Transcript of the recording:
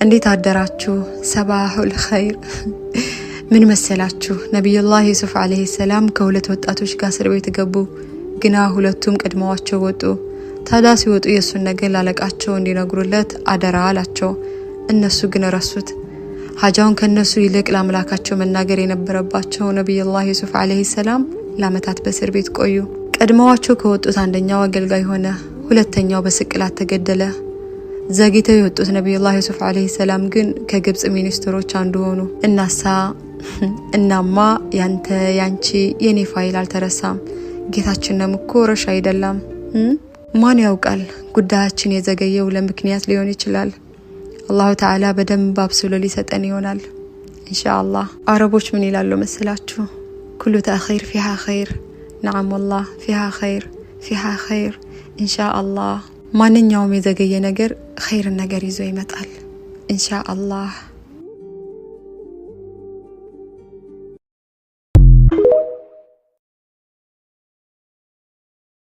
እንዴት አደራችሁ? ሰባሁል ኸይር። ምን መሰላችሁ? ነብዩላህ ዩሱፍ አለይሂ ሰላም ከሁለት ወጣቶች ጋር እስር ቤት ገቡ። ግና ሁለቱም ቀድመዋቸው ወጡ። ታዲያ ሲወጡ የሱን ነገር ላለቃቸው እንዲነግሩለት አደራ አላቸው። እነሱ ግን ረሱት። ሐጃውን ከነሱ ይልቅ ለአምላካቸው መናገር የነበረባቸው ነብዩላህ ዩሱፍ አለይሂ ሰላም ለዓመታት በእስር ቤት ቆዩ። ቀድመዋቸው ከወጡት አንደኛው አገልጋይ ሆነ፣ ሁለተኛው በስቅላት ተገደለ። ዘግይተው የወጡት ነብዩላህ ዩሱፍ አለይሂ ሰላም ግን ከግብጽ ሚኒስትሮች አንዱ ሆኑ። እናማ ያንቺ የኔ ፋይል አልተረሳም፣ ጌታችንም እኮ ረሽ አይደለም። ማን ያውቃል? ጉዳያችን የዘገየው ለምክንያት ሊሆን ይችላል። አላሁ ተዓላ በደንብ አብስሎ ሊሰጠን ይሆናል ኢንሻአላህ። አረቦች ምን ይላሉ መሰላችሁ? ኩሉ ተአኺር ፊሃ ኸይር። ነዓም ወላህ ፊሃ ኸይር ኢንሻአላህ። ማንኛውም የዘገየ ነገር ኸይር ነገር ይዞ ይመጣል ኢንሻአላህ።